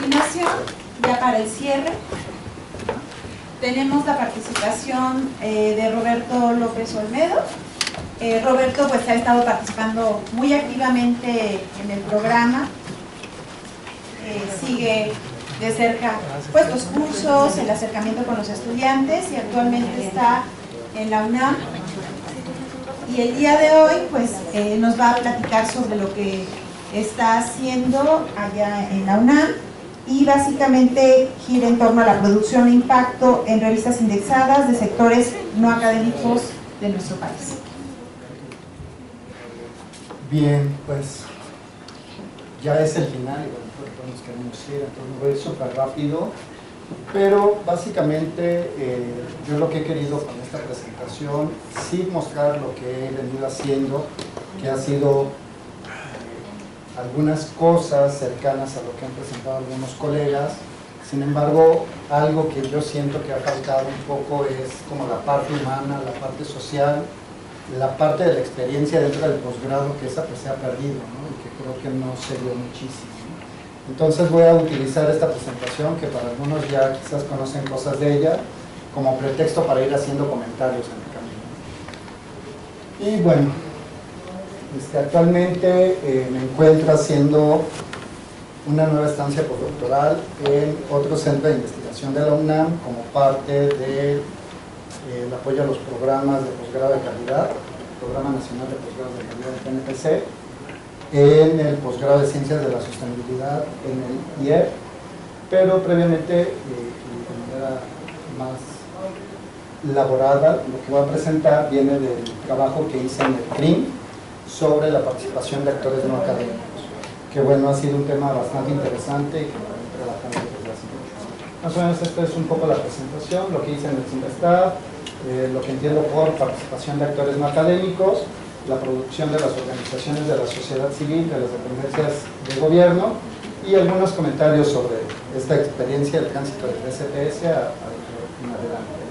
continuación, ya para el cierre, tenemos la participación de Roberto López Olmedo. Roberto pues ha estado participando muy activamente en el programa, sigue de cerca pues los cursos, el acercamiento con los estudiantes y actualmente está en la UNAM. Y el día de hoy pues nos va a platicar sobre lo que está haciendo allá en la UNAM y básicamente gira en torno a la producción e impacto en revistas indexadas de sectores no académicos de nuestro país. Bien, pues ya es el final, todos nos queremos ir, entonces voy súper rápido, pero básicamente yo lo que he querido con esta presentación, sí mostrar lo que he venido haciendo, que ha sido algunas cosas cercanas a lo que han presentado algunos colegas. Sin embargo, algo que yo siento que ha faltado un poco es como la parte humana, la parte social, la parte de la experiencia dentro del posgrado, que esa pues se ha perdido, ¿no? Y que creo que no se dio muchísimo. Entonces voy a utilizar esta presentación, que para algunos ya quizás conocen cosas de ella, como pretexto para ir haciendo comentarios en el camino. Y bueno, actualmente me encuentro haciendo una nueva estancia postdoctoral en otro centro de investigación de la UNAM como parte del apoyo a los programas de posgrado de calidad, Programa Nacional de Posgrado de Calidad del PNPC, en el posgrado de Ciencias de la Sostenibilidad en el IEP, pero previamente, de manera más elaborada, lo que voy a presentar viene del trabajo que hice en el CRIM sobre la participación de actores no académicos, que bueno, ha sido un tema bastante interesante y que lo he trabajado desde hace mucho. Más o menos esta es un poco la presentación, lo que hice en el CIMBESTAB, lo que entiendo por participación de actores no académicos, la producción de las organizaciones de la sociedad civil, de las dependencias de gobierno y algunos comentarios sobre esta experiencia del tránsito del SPS en adelante.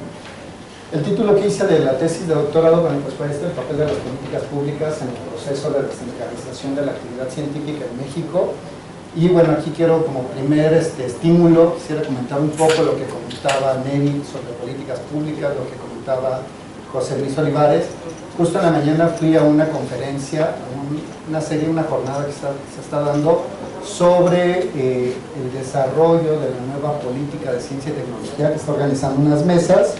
El título que hice de la tesis de doctorado, bueno, pues fue el papel de las políticas públicas en el proceso de descentralización de la actividad científica en México. Y bueno, aquí quiero como primer estímulo, quisiera comentar un poco lo que comentaba Nevi sobre políticas públicas, lo que comentaba José Luis Olivares. Justo en la mañana fui a una conferencia, una jornada que se está dando sobre el desarrollo de la nueva política de ciencia y tecnología, que está organizando unas mesas.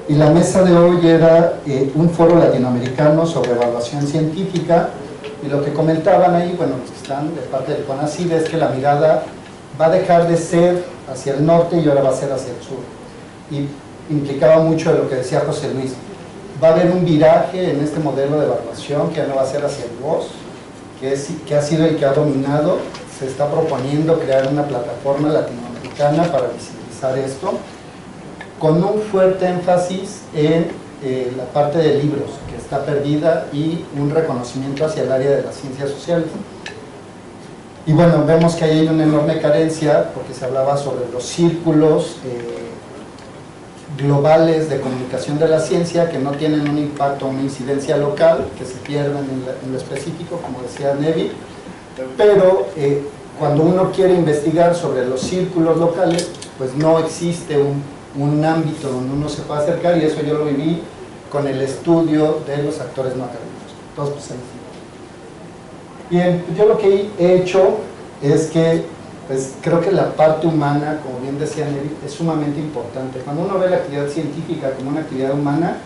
Y la mesa de hoy era un foro latinoamericano sobre evaluación científica, y lo que comentaban ahí, bueno, los que están de parte del CONACYT, es que la mirada va a dejar de ser hacia el norte y ahora va a ser hacia el sur. Y implicaba mucho de lo que decía José Luis. Va a haber un viraje en este modelo de evaluación que ya no va a ser hacia el WOS, que ha sido el que ha dominado. Se está proponiendo crear una plataforma latinoamericana para visibilizar esto, con un fuerte énfasis en la parte de libros, que está perdida, y un reconocimiento hacia el área de las ciencias sociales. Y bueno, vemos que ahí hay una enorme carencia, porque se hablaba sobre los círculos globales de comunicación de la ciencia, que no tienen un impacto o una incidencia local, que se pierden en lo específico, como decía Nevi, pero cuando uno quiere investigar sobre los círculos locales, pues no existe un ámbito donde uno se pueda acercar, y eso yo lo viví con el estudio de los actores no académicos. Entonces, pues, bien, yo lo que he hecho es que, pues, creo que la parte humana, como bien decía Nevi, es sumamente importante. Cuando uno ve la actividad científica como una actividad humana,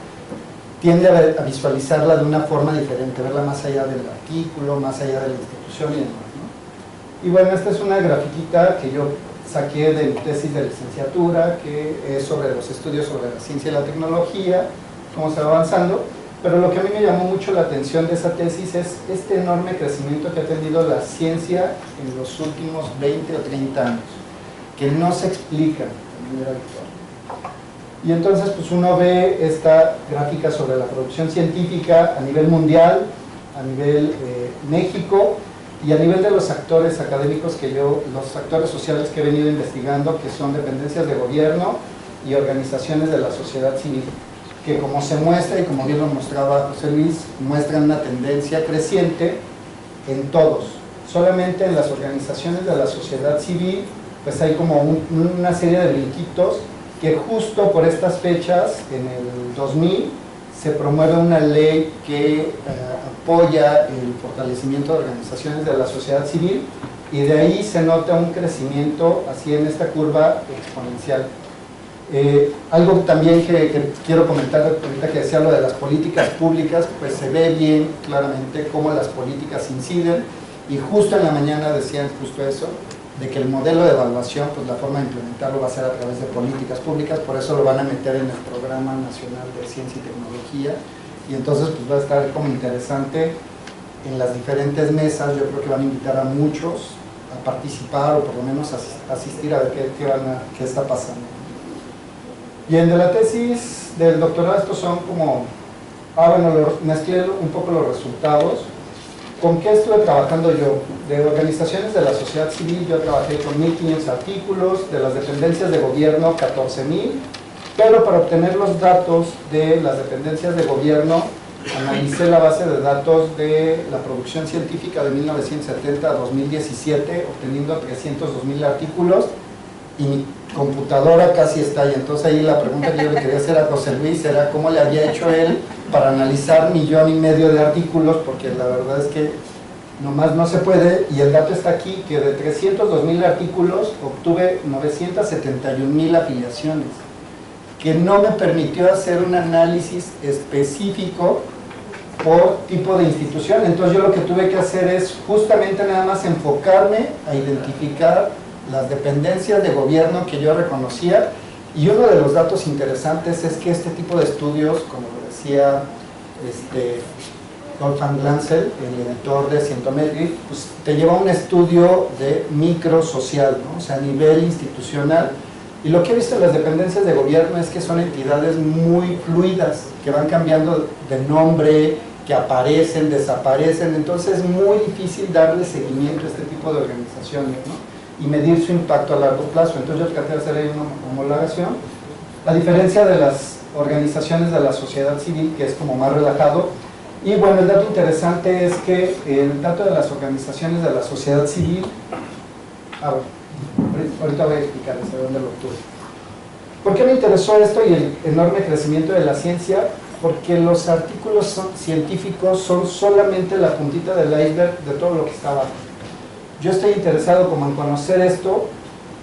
tiende a visualizarla de una forma diferente, verla más allá del artículo, más allá de la institución y demás, ¿no? Y bueno, esta es una grafiquita que yo saqué de mi tesis de licenciatura, que es sobre los estudios sobre la ciencia y la tecnología, cómo se va avanzando, pero lo que a mí me llamó mucho la atención de esa tesis es este enorme crecimiento que ha tenido la ciencia en los últimos 20 o 30 años, que no se explica de manera habitual. Y entonces pues uno ve esta gráfica sobre la producción científica a nivel mundial, a nivel México, y a nivel de los actores académicos los actores sociales que he venido investigando, que son dependencias de gobierno y organizaciones de la sociedad civil, que como se muestra y como bien lo mostraba José Luis, muestran una tendencia creciente en todos. Solamente en las organizaciones de la sociedad civil pues hay como una serie de brinquitos que justo por estas fechas, en el 2000, se promueve una ley que apoya el fortalecimiento de organizaciones de la sociedad civil, y de ahí se nota un crecimiento así en esta curva exponencial. Algo también que quiero comentar ahorita que decía lo de las políticas públicas, pues se ve bien claramente cómo las políticas inciden, y justo en la mañana decían justo eso, de que el modelo de evaluación, pues la forma de implementarlo va a ser a través de políticas públicas, por eso lo van a meter en el Programa Nacional de Ciencia y Tecnología, y entonces pues va a estar como interesante en las diferentes mesas. Yo creo que van a invitar a muchos a participar, o por lo menos asistir a ver qué está pasando. Y en de la tesis del doctorado, estos son como, bueno, mezclé un poco los resultados. ¿Con qué estuve trabajando yo? De organizaciones de la sociedad civil yo trabajé con 1.500 artículos, de las dependencias de gobierno 14.000, pero para obtener los datos de las dependencias de gobierno analicé la base de datos de la producción científica de 1970 a 2017, obteniendo 302.000 artículos, y mi computadora casi está ahí. Entonces ahí la pregunta que yo le quería hacer a José Luis era cómo le había hecho él para analizar 1,5 millones de artículos, porque la verdad es que nomás no se puede, y el dato está aquí, que de 302.000 artículos obtuve 971.000 afiliaciones, que no me permitió hacer un análisis específico por tipo de institución. Entonces yo lo que tuve que hacer es justamente nada más enfocarme a identificar las dependencias de gobierno que yo reconocía, y uno de los datos interesantes es que este tipo de estudios, como lo decía Wolfgang Glanzel, el editor de Scientometric, pues te lleva a un estudio de microsocial, ¿no? O sea, a nivel institucional. Y lo que he visto en las dependencias de gobierno es que son entidades muy fluidas, que van cambiando de nombre, que aparecen, desaparecen. Entonces es muy difícil darle seguimiento a este tipo de organizaciones, ¿no? Y medir su impacto a largo plazo. Entonces yo traté de hacer ahí una homologación. La diferencia de las organizaciones de la sociedad civil, que es como más relajado. Y bueno, el dato interesante es que el dato de las organizaciones de la sociedad civil, ahorita voy a explicar desde dónde lo obtuve. ¿Por qué me interesó esto y el enorme crecimiento de la ciencia? Porque los artículos científicos son solamente la puntita del iceberg de todo lo que está abajo. Yo estoy interesado como en conocer esto,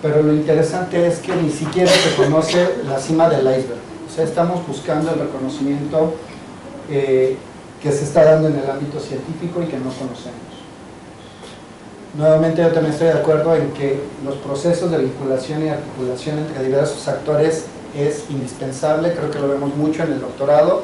pero lo interesante es que ni siquiera se conoce la cima del iceberg. O sea, estamos buscando el reconocimiento que se está dando en el ámbito científico y que no conocemos. Nuevamente yo también estoy de acuerdo en que los procesos de vinculación y articulación entre diversos actores es indispensable, creo que lo vemos mucho en el doctorado.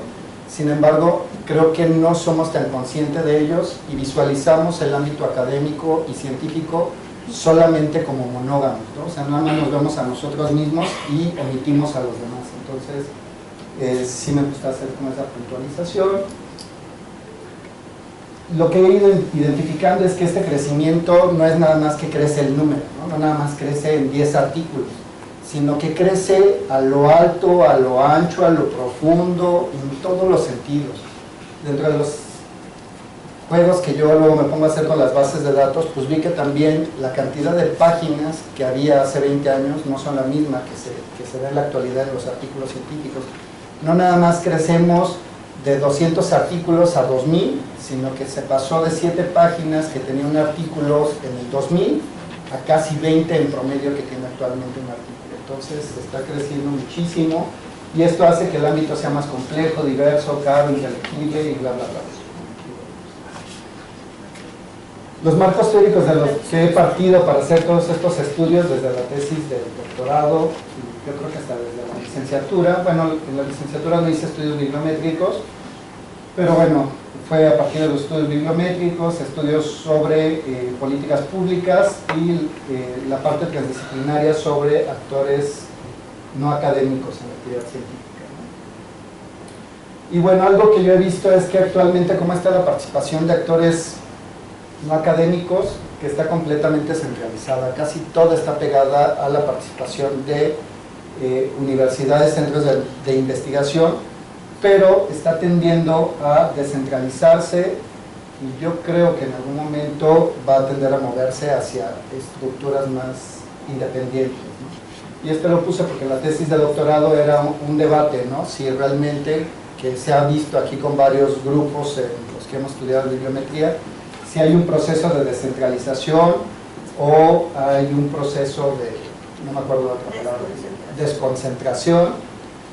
Sin embargo, creo que no somos tan conscientes de ellos y visualizamos el ámbito académico y científico solamente como monógamos, ¿no? O sea, nada más nos vemos a nosotros mismos y omitimos a los demás. Entonces, sí me gusta hacer como esa puntualización. Lo que he ido identificando es que este crecimiento no es nada más que crece el número, ¿no? No nada más crece en 10 artículos, sino que crece a lo alto, a lo ancho, a lo profundo, en todos los sentidos. Dentro de los juegos que yo luego me pongo a hacer con las bases de datos, pues vi que también la cantidad de páginas que había hace 20 años no son la misma que se ve en la actualidad en los artículos científicos. No nada más crecemos de 200 artículos a 2000, sino que se pasó de 7 páginas que tenía un artículo en el 2000 a casi 20 en promedio que tiene actualmente un artículo. Entonces está creciendo muchísimo, y esto hace que el ámbito sea más complejo, diverso, caro, inteligible y bla bla bla. Los marcos teóricos de los que he partido para hacer todos estos estudios, desde la tesis del doctorado, yo creo que hasta desde la licenciatura. Bueno, en la licenciatura no hice estudios bibliométricos, pero bueno, fue a partir de los estudios bibliométricos, estudios sobre políticas públicas y la parte transdisciplinaria sobre actores no académicos en la actividad científica, ¿no? Y bueno, algo que yo he visto es que actualmente cómo está la participación de actores no académicos, que está completamente centralizada. Casi toda está pegada a la participación de universidades, centros de investigación, pero está tendiendo a descentralizarse, y yo creo que en algún momento va a tender a moverse hacia estructuras más independientes, ¿no? Y esto lo puse porque la tesis de doctorado era un debate, ¿no? Si realmente, que se ha visto aquí con varios grupos en los que hemos estudiado bibliometría, si hay un proceso de descentralización o hay un proceso de, no me acuerdo la otra palabra, desconcentración.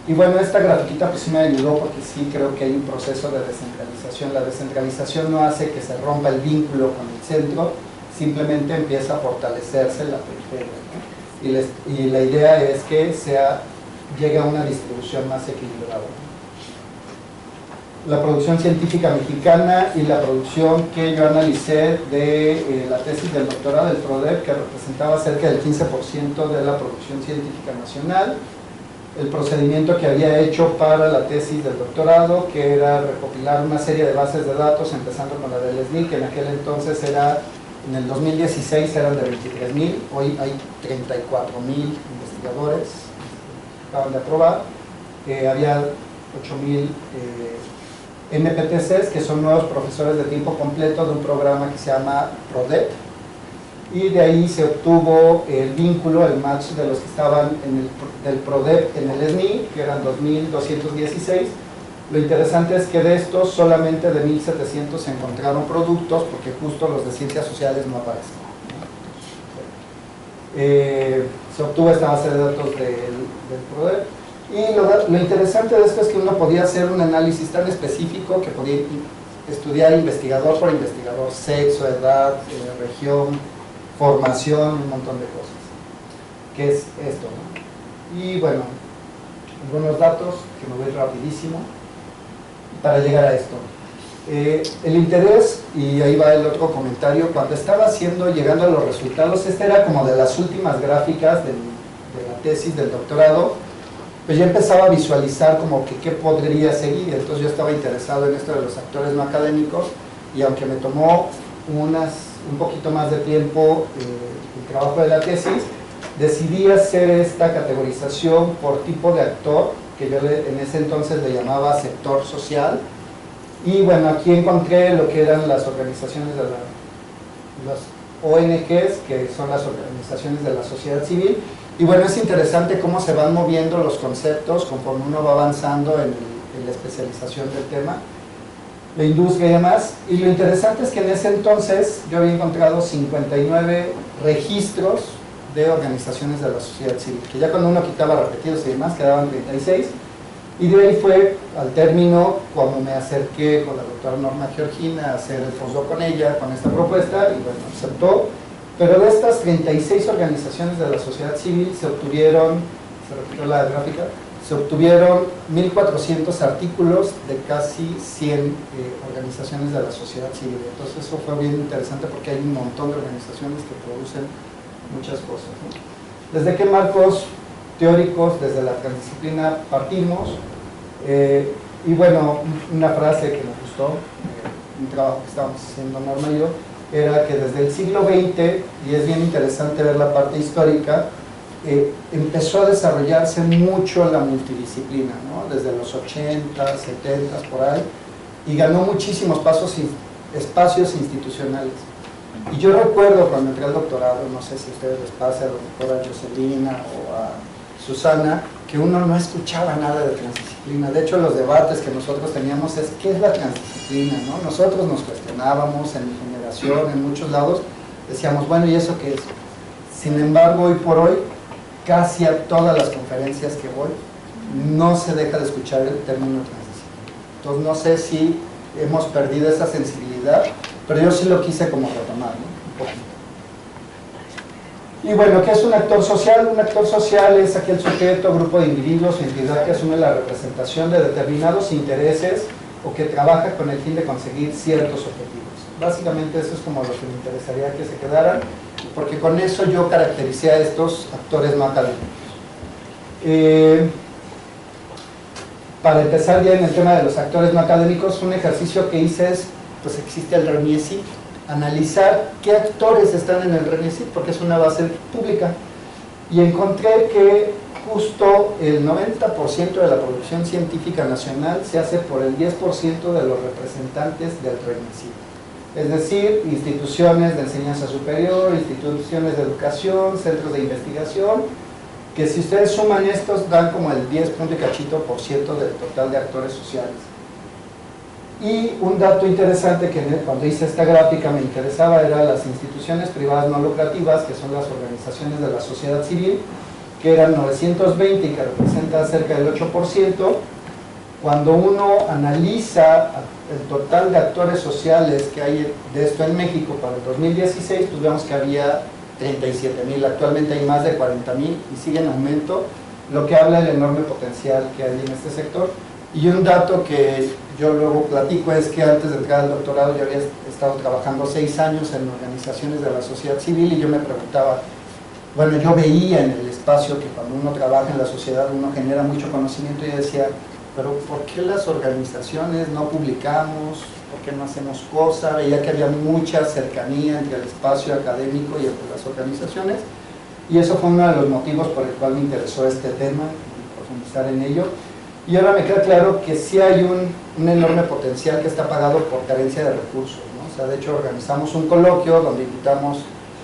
Y bueno, esta grafiquita pues sí me ayudó porque sí creo que hay un proceso de descentralización. La descentralización no hace que se rompa el vínculo con el centro, simplemente empieza a fortalecerse la periferia, ¿no? Y la idea es que llegue a una distribución más equilibrada. La producción científica mexicana y la producción que yo analicé de la tesis del doctorado del PRODEP, que representaba cerca del 15% de la producción científica nacional. El procedimiento que había hecho para la tesis del doctorado, que era recopilar una serie de bases de datos, empezando con la del SNI, que en aquel entonces era, en el 2016 eran de 23,000, hoy hay 34,000 investigadores que acaban de aprobar, había 8,000 MPTCs, que son nuevos profesores de tiempo completo de un programa que se llama PRODEP, y de ahí se obtuvo el vínculo, el match de los que estaban del PRODEP en el SNI, que eran 2,216. Lo interesante es que de estos, solamente de 1,700 se encontraron productos, porque justo los de ciencias sociales no aparecen. Se obtuvo esta base de datos del PRODEP, y lo interesante de esto es que uno podía hacer un análisis tan específico que podía estudiar investigador por investigador, sexo, edad, región, formación, un montón de cosas. ¿Qué es esto, no? Y bueno, algunos datos, que me voy rapidísimo, para llegar a esto. El interés, y ahí va el otro comentario, cuando estaba llegando a los resultados, esta era como de las últimas gráficas de la tesis del doctorado, pues ya empezaba a visualizar como que qué podría seguir. Entonces yo estaba interesado en esto de los actores no académicos, y aunque me tomó un poquito más de tiempo el trabajo de la tesis, decidí hacer esta categorización por tipo de actor, que yo en ese entonces le llamaba sector social. Y bueno, aquí encontré lo que eran las organizaciones de las ONGs, que son las organizaciones de la sociedad civil. Y bueno, es interesante cómo se van moviendo los conceptos conforme uno va avanzando en la especialización del tema, la industria y demás. Y lo interesante es que en ese entonces yo había encontrado 59 registros de organizaciones de la sociedad civil, que ya cuando uno quitaba repetidos y demás quedaban 36, y de ahí fue al término cuando me acerqué con la doctora Norma Georgina a hacer el postdoc con ella, con esta propuesta, y bueno, aceptó. Pero de estas 36 organizaciones de la sociedad civil se obtuvieron, se repitió la gráfica, se obtuvieron 1,400 artículos de casi 100 organizaciones de la sociedad civil. Entonces eso fue bien interesante porque hay un montón de organizaciones que producen muchas cosas, ¿no? ¿Desde qué marcos teóricos, desde la transdisciplina partimos? Y bueno, una frase que me gustó, un trabajo que estábamos haciendo Norma y yo, era que desde el siglo XX, y es bien interesante ver la parte histórica, empezó a desarrollarse mucho la multidisciplina, ¿no? Desde los 80, 70 por ahí, y ganó muchísimos espacios institucionales. Y yo recuerdo cuando entré al doctorado, no sé si a ustedes les pasa, a la doctora Joselina o a Susana, que uno no escuchaba nada de transdisciplina. De hecho, los debates que nosotros teníamos es ¿qué es la transdisciplina? ¿No? Nosotros nos cuestionábamos en mi generación, en muchos lados, decíamos, bueno, ¿y eso qué es? Sin embargo, hoy por hoy, casi a todas las conferencias que voy, no se deja de escuchar el término transdisciplina. Entonces, no sé si hemos perdido esa sensibilidad, pero yo sí lo quise como retomar, ¿no? Un poquito. Y bueno, ¿qué es un actor social? Un actor social es aquel sujeto, grupo de individuos o entidad que asume la representación de determinados intereses o que trabaja con el fin de conseguir ciertos objetivos. Básicamente eso es como lo que me interesaría que se quedaran, porque con eso yo caractericé a estos actores no académicos. Para empezar ya en el tema de los actores no académicos, un ejercicio que hice es, pues existe el RENIECIT, analizar qué actores están en el RENIECIT, porque es una base pública, y encontré que justo el 90% de la producción científica nacional se hace por el 10% de los representantes del RENIECIT. es decir, instituciones de enseñanza superior, instituciones de educación, centros de investigación, que si ustedes suman estos dan como el 10 punto y cachito por ciento del total de actores sociales. Y un dato interesante que cuando hice esta gráfica me interesaba era las instituciones privadas no lucrativas, que son las organizaciones de la sociedad civil, que eran 920 y que representa cerca del 8%. Cuando uno analiza el total de actores sociales que hay de esto en México para el 2016, pues vemos que había 37,000, actualmente hay más de 40,000 y sigue en aumento, lo que habla del enorme potencial que hay en este sector. Y un dato que yo luego platico es que antes de entrar al doctorado yo había estado trabajando 6 años en organizaciones de la sociedad civil y yo me preguntaba, bueno, yo veía en el espacio que cuando uno trabaja en la sociedad uno genera mucho conocimiento y decía, pero ¿por qué las organizaciones no publicamos? ¿Por qué no hacemos cosas? Veía que había mucha cercanía entre el espacio académico y entre las organizaciones y eso fue uno de los motivos por el cual me interesó este tema y profundizar en ello. Y ahora me queda claro que sí hay un enorme potencial que está pagado por carencia de recursos, ¿no? O sea, de hecho organizamos un coloquio donde invitamos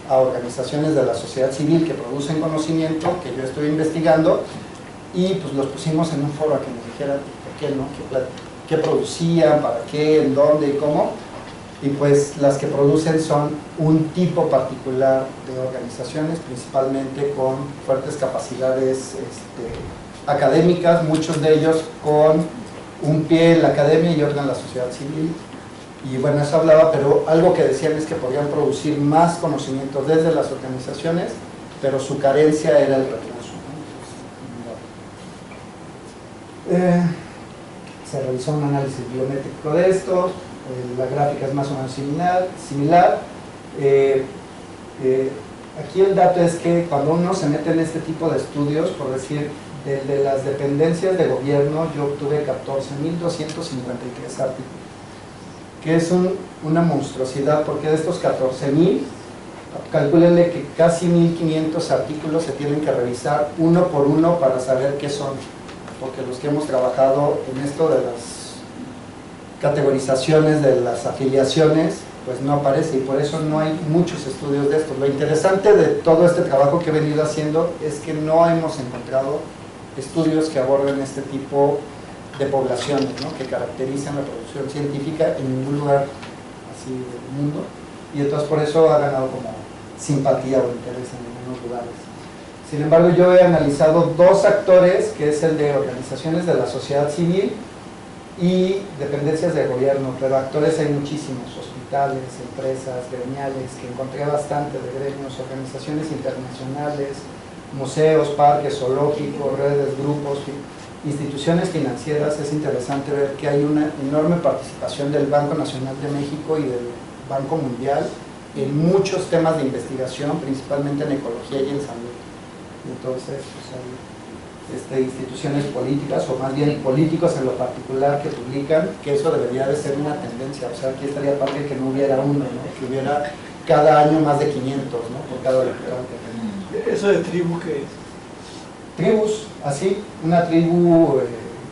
a organizaciones de la sociedad civil que producen conocimiento, que yo estoy investigando, y pues los pusimos en un foro a que nos dijeran por qué, ¿no? ¿Qué producían, para qué, en dónde y cómo? Y pues las que producen son un tipo particular de organizaciones, principalmente con fuertes capacidades académicas, muchos de ellos con un pie en la academia y otro en la sociedad civil. Y bueno, eso hablaba, pero algo que decían es que podían producir más conocimiento desde las organizaciones, pero su carencia era el recurso, ¿no? Se realizó un análisis biométrico de esto, la gráfica es más o menos similar. Aquí el dato es que cuando uno se mete en este tipo de estudios, por decir, de las dependencias de gobierno, yo obtuve 14,253 artículos, que es una monstruosidad, porque de estos 14,000, calcúlenle que casi 1,500 artículos se tienen que revisar uno por uno para saber qué son, porque los que hemos trabajado en esto de las categorizaciones de las afiliaciones, pues no aparece, y por eso no hay muchos estudios de esto. Lo interesante de todo este trabajo que he venido haciendo es que no hemos encontrado estudios que aborden este tipo de poblaciones, ¿no? Que caracterizan la producción científica en ningún lugar así del mundo, y entonces por eso ha ganado como simpatía o interés en algunos lugares. Sin embargo, yo he analizado 2 actores, que es el de organizaciones de la sociedad civil y dependencias de gobierno, pero actores hay muchísimos, hospitales, empresas, gremiales, que encontré bastante de gremios, organizaciones internacionales, museos, parques, zoológicos, redes, grupos, instituciones financieras. Es interesante ver que hay una enorme participación del Banco Nacional de México y del Banco Mundial en muchos temas de investigación, principalmente en ecología y en salud. Entonces, pues hay instituciones políticas, o más bien políticos en lo particular, que publican, que eso debería de ser una tendencia. O sea, aquí estaría padre que no hubiera uno, ¿no? Que hubiera cada año más de 500, ¿no? Por cada diputado que tenemos. ¿Eso de tribu qué es? Tribus, así, una tribu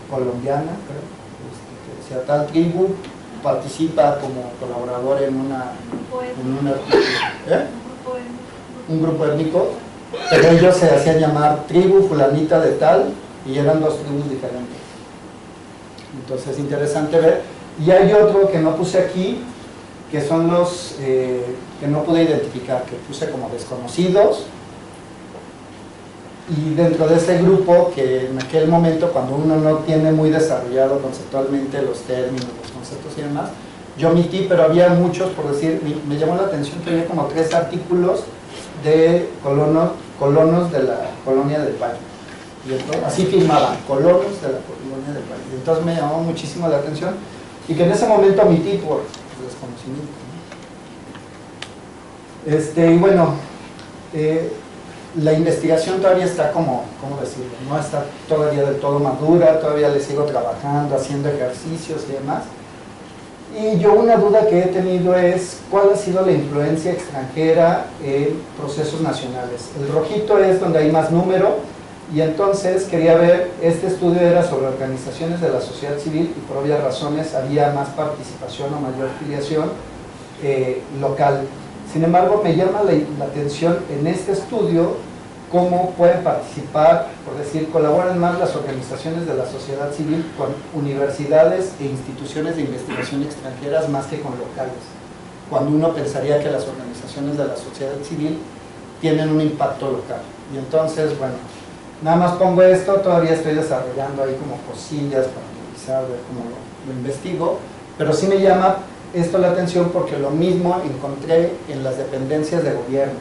colombiana, creo, que decía tal tribu participa como colaborador en un artículo, un grupo étnico, pero ellos se hacían llamar tribu fulanita de tal, y eran 2 tribus diferentes. Entonces es interesante ver. Y hay otro que no puse aquí, que son los que no pude identificar, que puse como desconocidos. Y dentro de ese grupo, que en aquel momento, cuando uno no tiene muy desarrollado conceptualmente los términos, los conceptos y demás, yo omití, pero había muchos, por decir, me llamó la atención que había como 3 artículos de colonos de la colonia del Valle. Y entonces, así firmaban, colonos de la colonia del Valle. Y entonces me llamó muchísimo la atención, y que en ese momento omití por desconocimiento, ¿no? Y bueno, la investigación todavía está como, ¿cómo decirlo? No está todavía del todo madura, todavía le sigo trabajando, haciendo ejercicios y demás. Y yo una duda que he tenido es cuál ha sido la influencia extranjera en procesos nacionales. El rojito es donde hay más número, y entonces quería ver, este estudio era sobre organizaciones de la sociedad civil y por obvias razones había más participación o mayor filiación local. Sin embargo, me llama la atención en este estudio cómo pueden participar, por decir, colaboran más las organizaciones de la sociedad civil con universidades e instituciones de investigación extranjeras más que con locales, cuando uno pensaría que las organizaciones de la sociedad civil tienen un impacto local. Y entonces, bueno, nada más pongo esto, todavía estoy desarrollando ahí como cosillas para analizar, ver cómo lo investigo, pero sí me llama esto la atención porque lo mismo encontré en las dependencias de gobierno.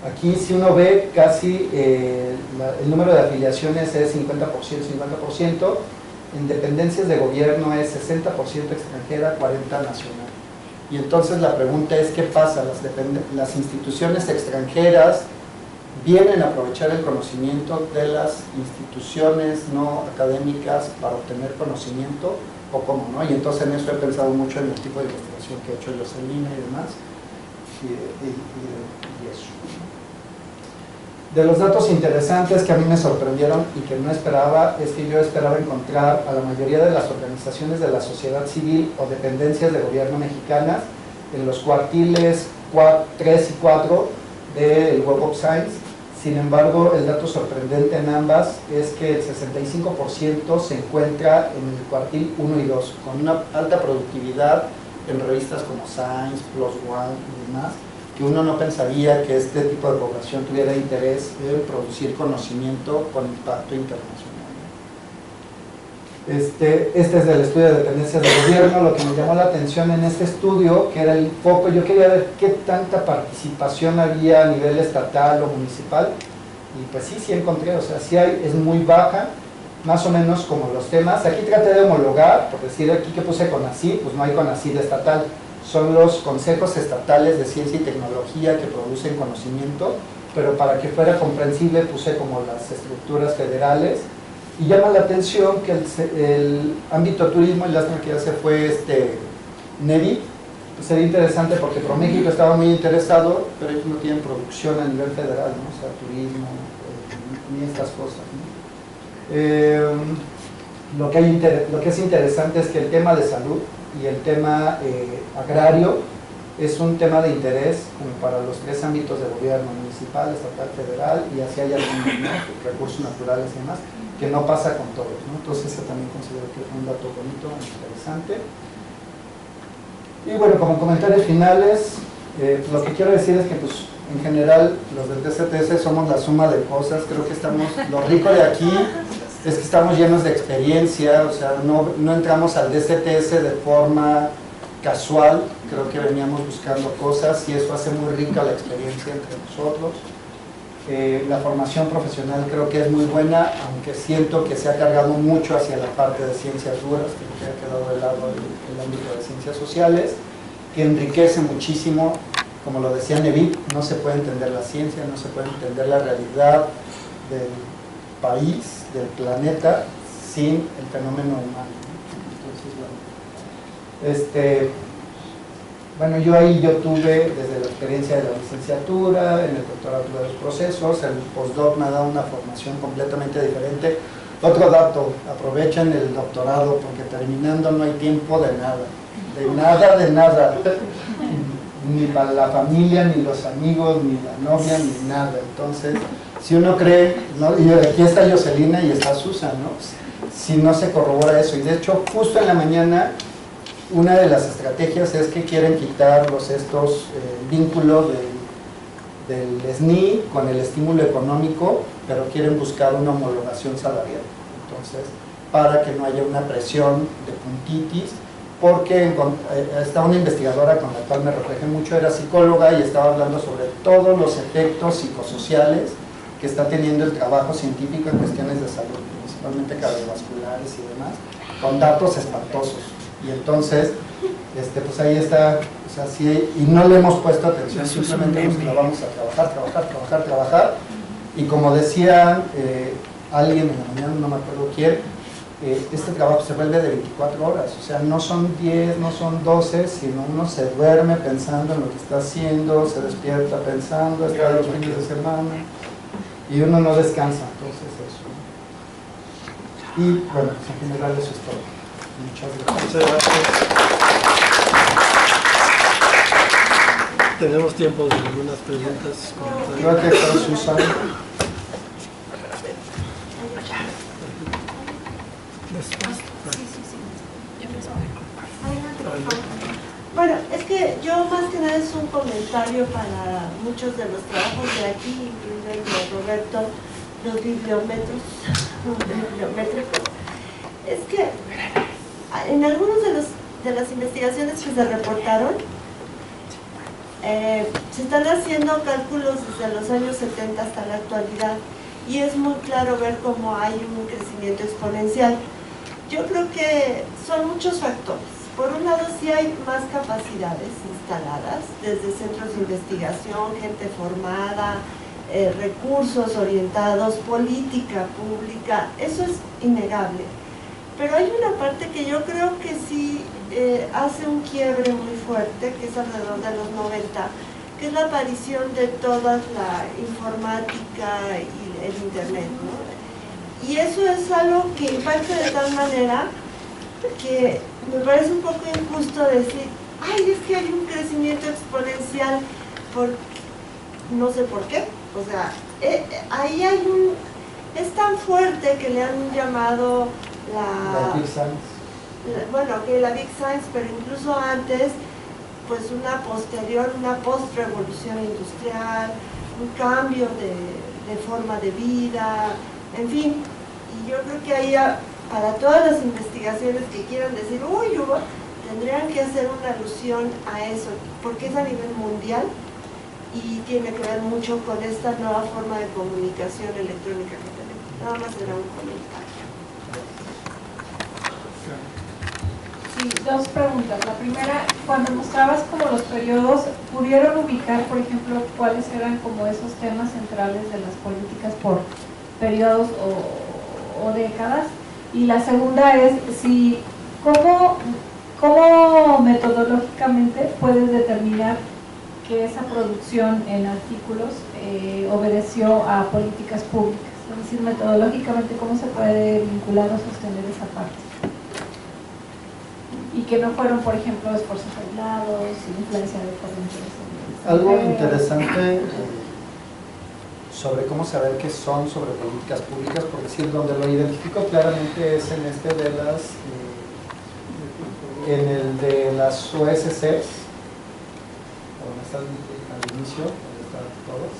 Aquí si uno ve casi el número de afiliaciones es 50%, 50%, en dependencias de gobierno es 60% extranjera, 40% nacional. Y entonces la pregunta es, ¿qué pasa? Las instituciones extranjeras vienen a aprovechar el conocimiento de las instituciones no académicas para obtener conocimiento, o cómo, ¿no? Y entonces en eso he pensado mucho en el tipo de investigación que he hecho Jocelyn y demás, y eso. De los datos interesantes que a mí me sorprendieron y que no esperaba, es que yo esperaba encontrar a la mayoría de las organizaciones de la sociedad civil o dependencias de gobierno mexicanas en los cuartiles 3 y 4 del Web of Science. Sin embargo, el dato sorprendente en ambas es que el 65% se encuentra en el cuartil 1 y 2, con una alta productividad en revistas como Science, PLOS ONE y demás, que uno no pensaría que este tipo de población tuviera interés en producir conocimiento con impacto internacional. Este es del estudio de dependencias de gobierno. Lo que me llamó la atención en este estudio, que era el foco, yo quería ver qué tanta participación había a nivel estatal o municipal, y pues sí encontré, o sea, sí hay, es muy baja, más o menos como los temas. Aquí traté de homologar, por decir aquí que puse CONACYT, pues no hay CONACYT estatal, son los consejos estatales de ciencia y tecnología que producen conocimiento, pero para que fuera comprensible puse como las estructuras federales. Y llama la atención que el ámbito turismo, y lástima que ya se fue NEVI, pues sería interesante porque ProMéxico estaba muy interesado, pero ellos no tienen producción a nivel federal, ¿no? O sea, turismo, ni estas cosas, ¿no? Lo que es interesante es que el tema de salud y el tema agrario es un tema de interés como para los tres ámbitos de gobierno, municipal, estatal, federal, y así hay algunos, ¿no? Recursos naturales y demás, que no pasa con todos, ¿no? Entonces eso también considero que fue un dato bonito, interesante. Y bueno, como comentarios finales, lo que quiero decir es que pues en general los del DCTS somos la suma de cosas. Creo que estamos, lo rico de aquí es que estamos llenos de experiencia, o sea, no entramos al DCTS de forma casual, creo que veníamos buscando cosas y eso hace muy rica la experiencia entre nosotros. La formación profesional creo que es muy buena, aunque siento que se ha cargado mucho hacia la parte de ciencias duras, que ha quedado de lado el ámbito de ciencias sociales, que enriquece muchísimo. Como lo decía Neville, no se puede entender la ciencia, no se puede entender la realidad del país, del planeta, sin el fenómeno humano. Entonces, bueno, yo tuve desde la experiencia de la licenciatura, en el doctorado tuve los procesos, el postdoc me ha dado una formación completamente diferente. Otro dato, aprovechen el doctorado porque terminando no hay tiempo de nada, de nada, ni para la familia, ni los amigos, ni la novia, ni nada. Entonces, si uno cree, ¿no? Y aquí está Jocelyn y está Susan, ¿no? Si no se corrobora eso, y de hecho justo en la mañana una de las estrategias es que quieren quitar estos vínculos del SNI con el estímulo económico, pero quieren buscar una homologación salarial. Entonces, para que no haya una presión de puntitis, porque está una investigadora con la cual me reflejé mucho, era psicóloga y estaba hablando sobre todos los efectos psicosociales que está teniendo el trabajo científico en cuestiones de salud, principalmente cardiovasculares y demás, con datos espantosos. Y entonces, pues ahí está, o sea, sí, y no le hemos puesto atención, simplemente nos clavamos a trabajar, y como decía alguien en la mañana, no me acuerdo quién, este trabajo se vuelve de 24 horas, o sea, no son 10, no son 12, sino uno se duerme pensando en lo que está haciendo, se despierta pensando, está los fines de semana, y uno no descansa, entonces eso. Y bueno, en general eso es todo. Muchas gracias. tenemos tiempo de algunas preguntas. Creo que con Susan. Bueno, es que yo más que nada es un comentario para muchos de los trabajos de aquí, incluido el de Roberto, los bibliométricos. Es que en algunos de las investigaciones que se reportaron, se están haciendo cálculos desde los años 70 hasta la actualidad y es muy claro ver cómo hay un crecimiento exponencial. Yo creo que son muchos factores. Por un lado, sí hay más capacidades instaladas, desde centros de investigación, gente formada, recursos orientados, política pública, eso es innegable. Pero hay una parte que yo creo que sí hace un quiebre muy fuerte, que es alrededor de los 90, que es la aparición de toda la informática y el internet, ¿no? Y eso es algo que impacta de tal manera que me parece un poco injusto decir, ay, es que hay un crecimiento exponencial, no sé por qué, o sea, ahí hay es tan fuerte que le han llamado La Big Science. Bueno, que la Big Science, pero incluso antes, pues una post-revolución industrial, un cambio de forma de vida, en fin, y yo creo que ahí para todas las investigaciones que quieran decir, uy, tendrían que hacer una alusión a eso, porque es a nivel mundial y tiene que ver mucho con esta nueva forma de comunicación electrónica que tenemos. Nada más era un comentario. Sí, dos preguntas. La primera, cuando mostrabas como los periodos, ¿pudieron ubicar, por ejemplo, cuáles eran como esos temas centrales de las políticas por periodos o décadas? Y la segunda es, si, ¿cómo metodológicamente puedes determinar que esa producción en artículos obedeció a políticas públicas? Es decir, metodológicamente, ¿cómo se puede vincular o sostener esa parte? Y que no fueron, por ejemplo, esfuerzos aislados, influencia de corrientes. Algo interesante sobre cómo saber qué son sobre políticas públicas, por decir, donde lo identifico claramente es en este de en el de las OSCs, donde está al inicio, donde están todos.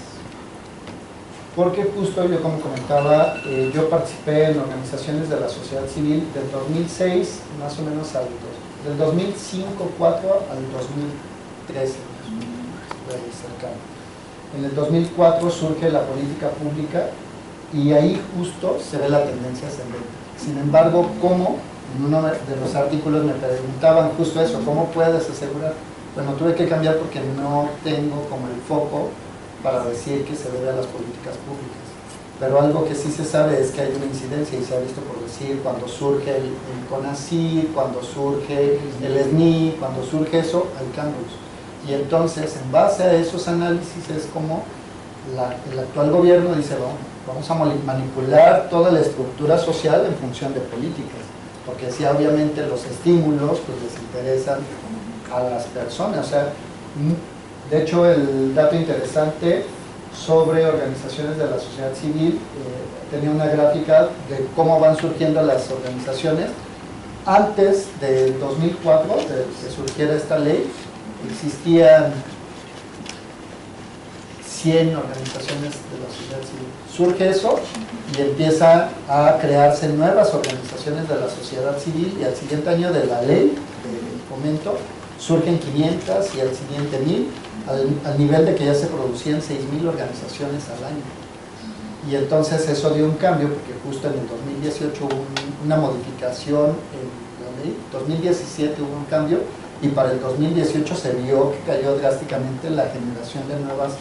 Porque justo yo, como comentaba, yo participé en organizaciones de la sociedad civil del 2006 más o menos del 2005-2004 al 2013, cercano. En el 2004 surge la política pública y ahí justo se ve la tendencia ascendente. Sin embargo, ¿cómo? En uno de los artículos me preguntaban justo eso, ¿cómo puedes asegurar? Bueno, tuve que cambiar porque no tengo como el foco para decir que se debe a las políticas públicas. Pero algo que sí se sabe es que hay una incidencia y se ha visto por decir cuando surge el CONACYT, cuando surge el SNI, cuando surge eso, hay cambios. Y entonces, en base a esos análisis es como el actual gobierno dice, bueno, vamos a manipular toda la estructura social en función de políticas, porque sí, obviamente los estímulos pues les interesan a las personas. O sea, de hecho, el dato interesante sobre organizaciones de la sociedad civil, tenía una gráfica de cómo van surgiendo las organizaciones. Antes del 2004, de que surgiera esta ley, existían 100 organizaciones de la sociedad civil. Surge eso y empieza a crearse nuevas organizaciones de la sociedad civil y al siguiente año de la ley de fomento surgen 500 y al siguiente 1000, al nivel de que ya se producían 6.000 organizaciones al año. Y entonces eso dio un cambio porque justo en el 2018 hubo una modificación en la ley, 2017 hubo un cambio y para el 2018 se vio que cayó drásticamente la generación de nuevas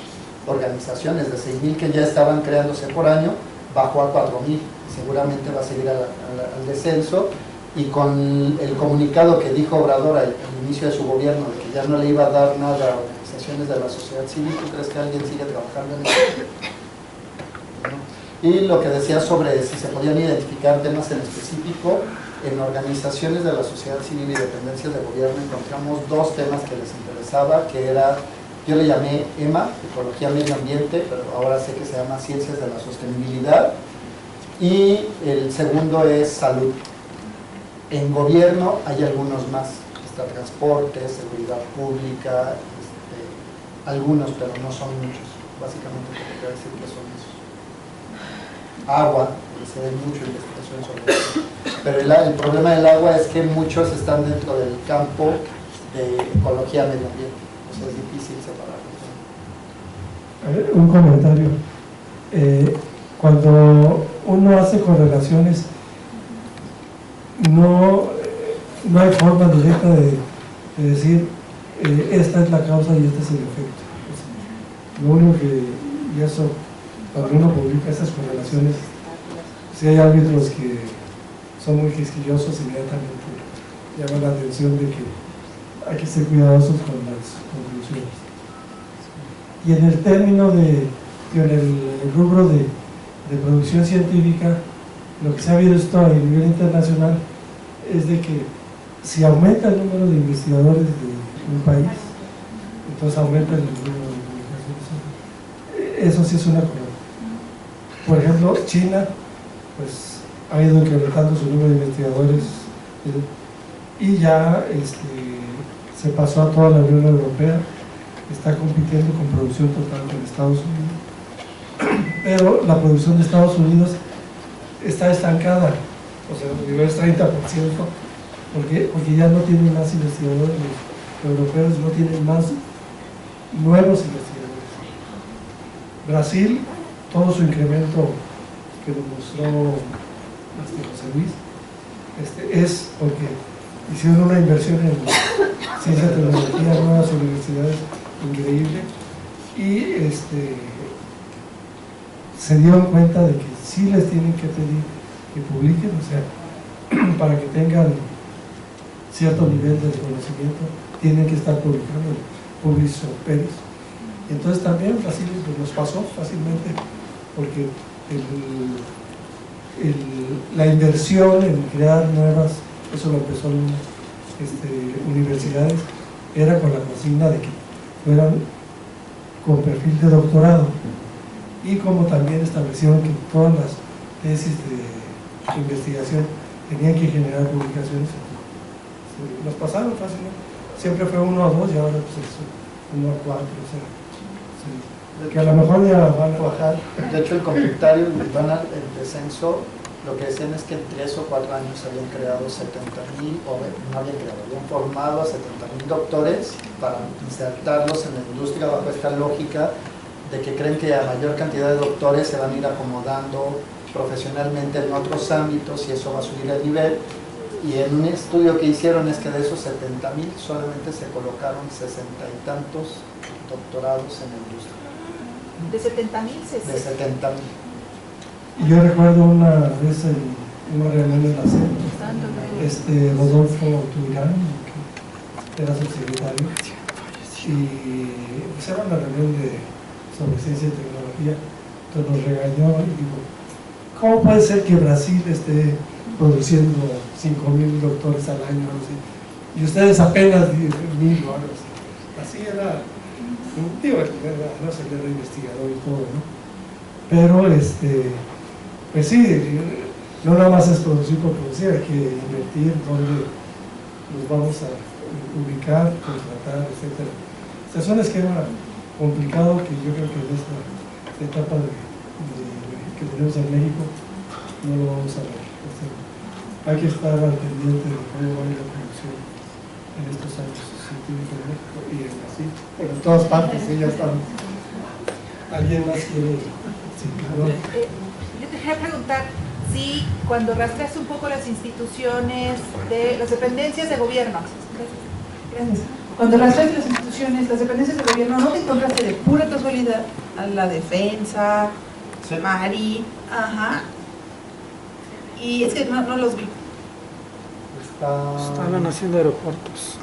organizaciones, de 6.000 que ya estaban creándose por año, bajó a 4.000, seguramente va a seguir al descenso. Y con el comunicado que dijo Obrador al inicio de su gobierno de que ya no le iba a dar nada a organizaciones de la sociedad civil, ¿tú crees que alguien sigue trabajando en eso? ¿No? Y lo que decía sobre si se podían identificar temas en específico, en organizaciones de la sociedad civil y dependencias de gobierno encontramos dos temas que les interesaba, que era Yo le llamé EMA, Ecología Medio Ambiente, pero ahora sé que se llama Ciencias de la Sostenibilidad. Y el segundo es Salud. En gobierno hay algunos más. Está transporte, seguridad pública, algunos, pero no son muchos. Básicamente te podría decir que son esos. Agua, porque se ve mucha investigación sobre eso. Pero el problema del agua es que muchos están dentro del campo de ecología medio ambiente. O sea, es difícil separarlos. A ver, un comentario. Cuando uno hace correlaciones, no hay forma directa de decir esta es la causa y este es el efecto. Lo único que, y eso, cuando uno publica esas correlaciones, si hay árbitros que son muy quisquillosos, inmediatamente llaman la atención de que hay que ser cuidadosos con las conclusiones. Y en el término en el rubro de producción científica, lo que se ha visto a nivel internacional es de que si aumenta el número de investigadores de un país, entonces aumenta el número de publicaciones. Eso sí es una cosa. Por ejemplo, China pues ha ido incrementando su número de investigadores y ya se pasó a toda la Unión Europea, está compitiendo con producción total con Estados Unidos, pero la producción de Estados Unidos está estancada, o sea, el nivel es 30%, porque ya no tienen más investigadores, los europeos no tienen más nuevos investigadores. Brasil, todo su incremento que nos mostró José Luis, es porque hicieron una inversión en ciencia, tecnología, nuevas universidades increíble, y se dieron cuenta de que sí les tienen que pedir que publiquen, o sea, para que tengan cierto nivel de conocimiento, tienen que estar publicando publicis operis. Entonces también Brasil nos pasó fácilmente, porque la inversión en crear nuevas, eso lo empezó en universidades, era con la consigna de que fueran con perfil de doctorado, y como también establecieron que todas las tesis de investigación tenían que generar publicaciones, nos pasaron fácilmente. Siempre fue 1 a 2 y ahora pues es 1 a 4, o sea, que a lo mejor ya van a bajar. De hecho, el comentario, el descenso, lo que decían es que en 3 o 4 años se habían creado 70,000, o no habían creado, habían formado a 70,000 doctores para insertarlos en la industria bajo esta lógica de que creen que a mayor cantidad de doctores se van a ir acomodando profesionalmente en otros ámbitos y eso va a subir el nivel. Y en un estudio que hicieron es que de esos 70,000 solamente se colocaron 60 y tantos doctorados en la industria. ¿De 70,000? De 70,000. Y yo recuerdo una vez en una reunión en la CEP, Rodolfo Turán, que era subsecretario, y pues era una reunión sobre ciencia y tecnología, entonces nos regañó y dijo, ¿cómo puede ser que Brasil esté produciendo 5,000 doctores al año? Y ustedes apenas 10,000 o algo así. Así era, digo, no sé, era investigador y todo, ¿no? Pero pues sí, no nada más es producir por producir, hay que invertir dónde nos vamos a ubicar, contratar, etc. O sea, es un esquema complicado que yo creo que en esta etapa que tenemos en México no lo vamos a ver. Hay que estar al pendiente de cómo va la producción en estos años científicos en México y en Brasil, pero en todas partes, sí, ya están. ¿Alguien más quiere? Sí, claro. Yo te quería preguntar si cuando rastreas un poco las instituciones de las dependencias de gobierno, Cuando rastreas las instituciones, las dependencias de gobierno, ¿no te encontraste de pura casualidad a la defensa, Sí. Mari? Ajá. Y es que no los vi. Estaban haciendo aeropuertos.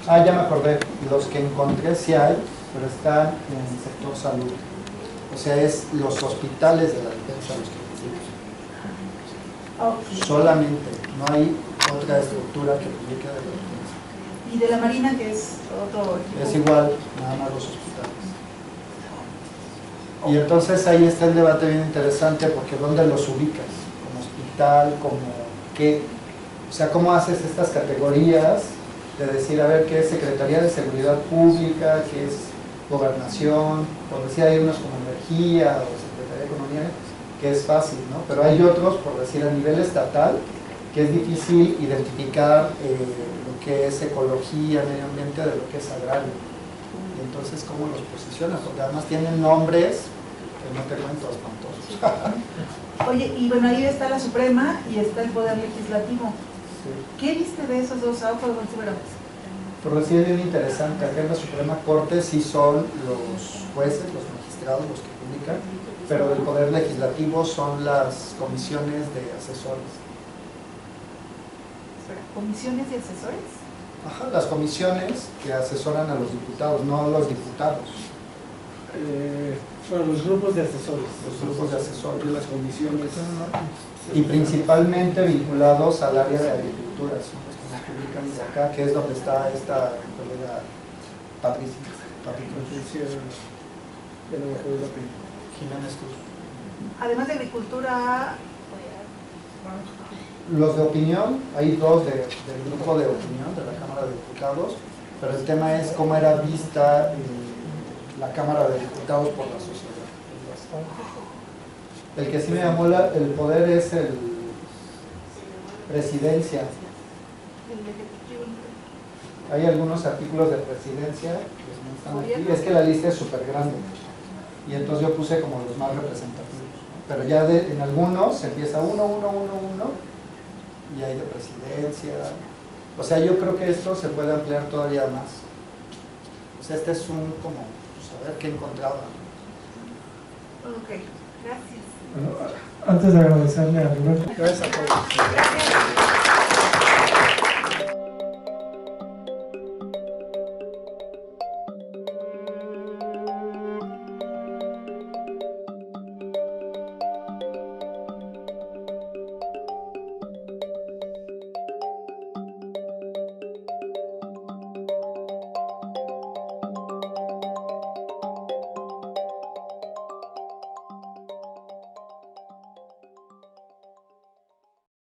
Ya me acordé, los que encontré sí hay, pero están en el sector salud. O sea, es los hospitales de la defensa los que necesitan. Solamente, no hay otra estructura que publique de la defensa. Y de la Marina, que es otro equipo. Es igual, nada más los hospitales. Y entonces ahí está el debate bien interesante, porque ¿dónde los ubicas? Como hospital, como qué, o sea, ¿cómo haces estas categorías de decir, a ver, qué es Secretaría de Seguridad Pública, qué es Gobernación, por decir, hay unos como Energía o Secretaría de Economía, que es fácil, ¿no? Pero hay otros, por decir, a nivel estatal, que es difícil identificar lo que es ecología, medio ambiente, de lo que es agrario. Y entonces, ¿cómo los posicionan? Porque además tienen nombres que no te cuento espantosos. Oye, y bueno, ahí está la Suprema y está el Poder Legislativo. Sí. ¿Qué viste de esos dos? Por decir, es bien interesante, acá en la Suprema Corte sí son los jueces, los magistrados los que publican, pero del Poder Legislativo son las comisiones de asesores. Espera, ¿comisiones y asesores? Ajá, las comisiones que asesoran a los diputados, no a los diputados. Bueno, los grupos de asesores. Los grupos de asesores. Y las comisiones. Y principalmente vinculados al área de agricultura, son los que nos publican de acá, que es donde está esta colega Patricia. Jiménez Cruz. Además de agricultura, Los de opinión, hay dos del grupo de opinión de la Cámara de Diputados, pero el tema es cómo era vista la Cámara de Diputados por la sociedad. El que sí me llamó el poder es el presidencia. el ejecutivo. Hay algunos artículos de presidencia que no están aquí, es que la lista es súper grande y entonces yo puse como los más representativos, ¿no? Pero ya en algunos se empieza uno y hay de presidencia, o sea, yo creo que esto se puede ampliar todavía más. O sea, este es un como, pues, a ver qué encontraba. Ok, gracias. Bueno, antes de agradecerle a Roberto. Gracias a todos. Gracias.